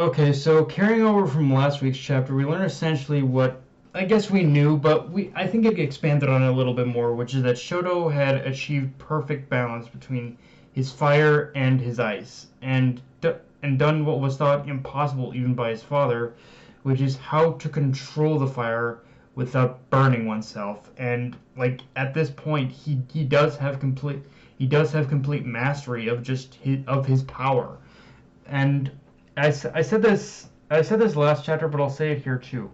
Okay, so carrying over from last week's chapter, we learned essentially what I guess we knew, but I think it expanded on it a little bit more, which is that Shoto had achieved perfect balance between his fire and his ice, and done what was thought impossible even by his father, which is how to control the fire without burning oneself. And like at this point, he does have complete mastery of his power. And I said this last chapter, but I'll say it here too.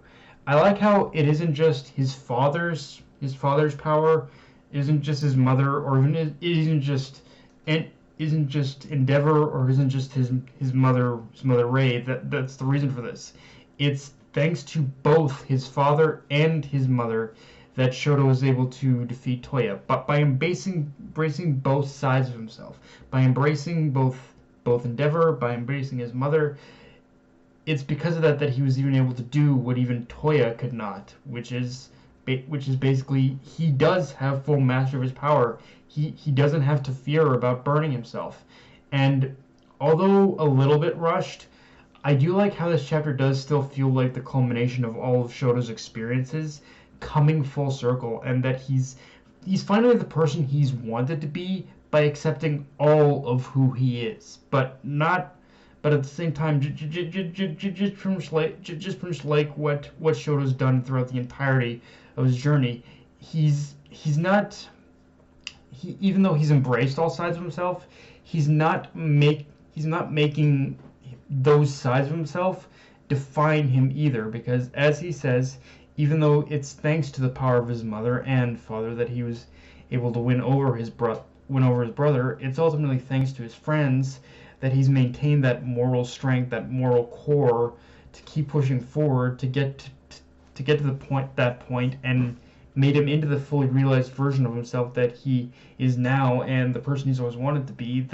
I like how it isn't just his father's power, it isn't just his mother, or even it isn't just Endeavor, or isn't just his mother Ray. That's the reason for this. It's thanks to both his father and his mother that Shoto is able to defeat Toya, but by embracing both sides of himself, by embracing both Endeavor, by embracing his mother. It's because of that he was even able to do what even Toya could not, which is basically he does have full mastery of his power. He doesn't have to fear about burning himself. And although a little bit rushed, I do like how this chapter does still feel like the culmination of all of Shoto's experiences coming full circle, and that he's finally the person he's wanted to be by accepting all of who he is, but at the same time, just pretty much like what Shoto's done throughout the entirety of his journey, he's not even though he's embraced all sides of himself, he's not making those sides of himself define him either, because as he says, even though it's thanks to the power of his mother and father that he was able to win over his brother, it's ultimately thanks to his friends that he's maintained that moral strength, that moral core to keep pushing forward to get to that point, and made him into the fully realized version of himself that he is now, and the person he's always wanted to be.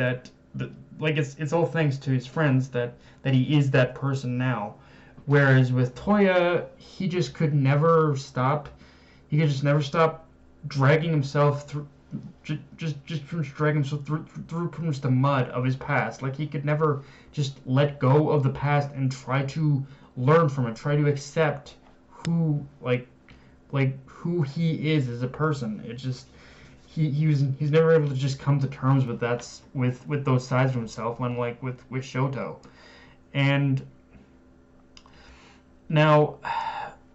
It's all thanks to his friends that he is that person now. Whereas with Toya, he just could never stop. He could just never stop dragging himself through. Just dragging himself through pretty much the mud of his past. Like he could never just let go of the past and try to learn from it, try to accept who who he is as a person. It just he's never able to just come to terms with with those sides of himself, unlike with Shoto. And now,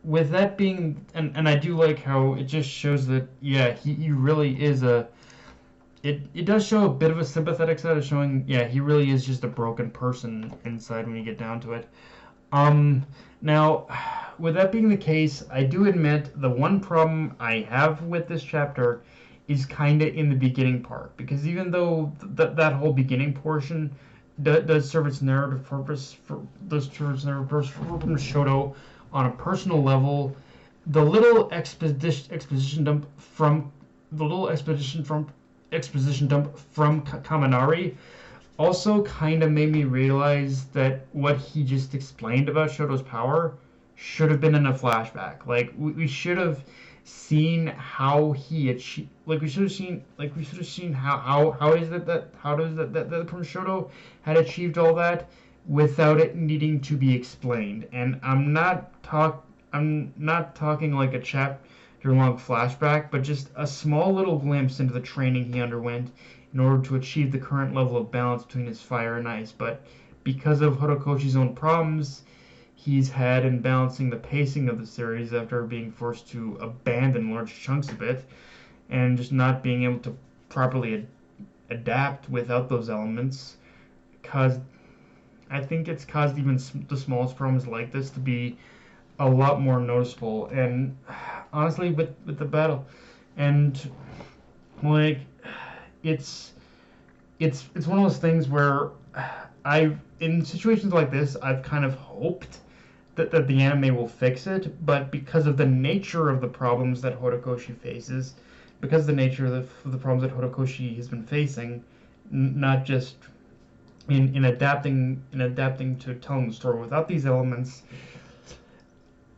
with that being, and I do like how it just shows that, yeah, he really is it does show a bit of a sympathetic side of showing, yeah, he really is just a broken person inside when you get down to it. Now, with that being the case, I do admit the one problem I have with this chapter is kind of in the beginning part, because even though that whole beginning portion does serve its narrative purpose for Shoto on a personal level, the little exposition dump from Kaminari also kind of made me realize that what he just explained about Shoto's power should have been in a flashback. Like we should have seen how he achieved. We should have seen how is that Shoto had achieved all that without it needing to be explained. And I'm not talking like a chapter-long flashback, but just a small little glimpse into the training he underwent in order to achieve the current level of balance between his fire and ice. But because of Horikoshi's own problems he's had in balancing the pacing of the series after being forced to abandon large chunks of it, and just not being able to properly adapt without those elements, I think it's caused even the smallest problems like this to be a lot more noticeable. And honestly, with the battle, and like it's one of those things where in situations like this I've kind of hoped that the anime will fix it, but because of the nature of the problems that Horikoshi faces, because of the nature of the problems that Horikoshi has been facing, not just in adapting to telling the story without these elements,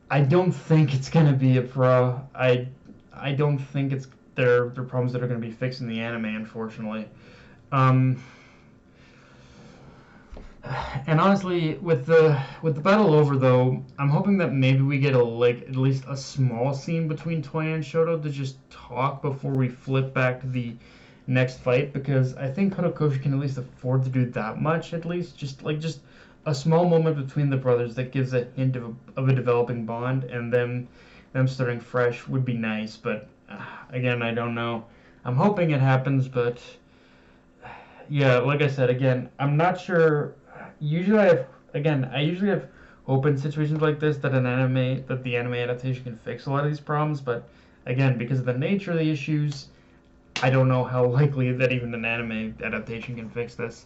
I don't think it's gonna be a pro. I don't think they're problems that are gonna be fixed in the anime, unfortunately. And honestly, with the battle over though, I'm hoping that maybe we get a like at least a small scene between Toya and Shoto to just talk before we flip back to the next fight, because I think Horikoshi can at least afford to do that much, at least just a small moment between the brothers that gives a hint of a developing bond, and them starting fresh would be nice. But again, I don't know. I'm hoping it happens, but yeah, like I said, again, I'm not sure. Usually, I usually have hope in situations like this that the anime adaptation can fix a lot of these problems. But again, because of the nature of the issues, I don't know how likely that even an anime adaptation can fix this.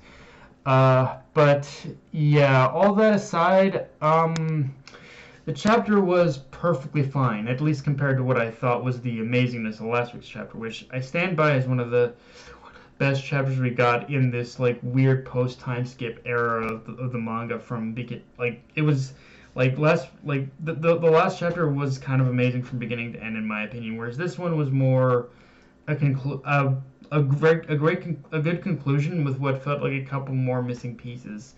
But yeah, all that aside, the chapter was perfectly fine, at least compared to what I thought was the amazingness of last week's chapter, which I stand by as one of the best chapters we got in this like weird post time skip era of the manga from like it was like the last chapter was kind of amazing from beginning to end in my opinion, whereas this one was more a good conclusion with what felt like a couple more missing pieces,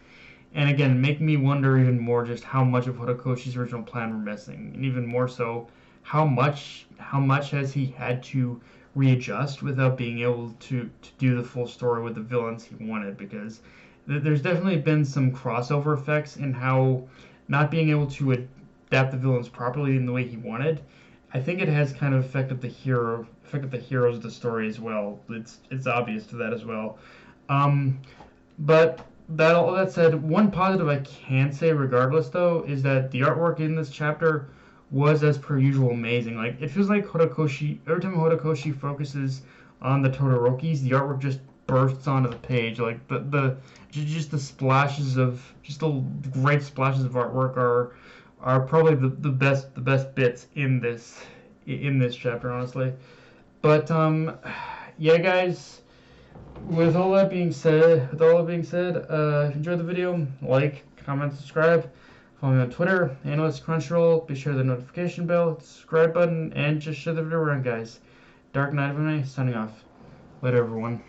and again make me wonder even more just how much of Horikoshi's original plan we're missing, and even more so how much has he had to readjust without being able to do the full story with the villains he wanted, because there's definitely been some crossover effects in how not being able to adapt the villains properly in the way he wanted. I think it has kind of affected the heroes of the story as well. It's obvious to that as well. Um, but all that said, one positive I can say regardless though is that the artwork in this chapter was as per usual amazing. Like it feels like Horikoshi every time Horikoshi focuses on the Todorokis, the artwork just bursts onto the page. Like just the splashes of just the great splashes of artwork are probably the best bits in this chapter, honestly. But yeah, guys. With all that being said, if you enjoyed the video, like, comment, subscribe. Follow me on Twitter, Analyst Crunchyroll. Be sure the notification bell, subscribe button, and just share the video around, guys. Dark Knight of Anime, signing off. Later, everyone.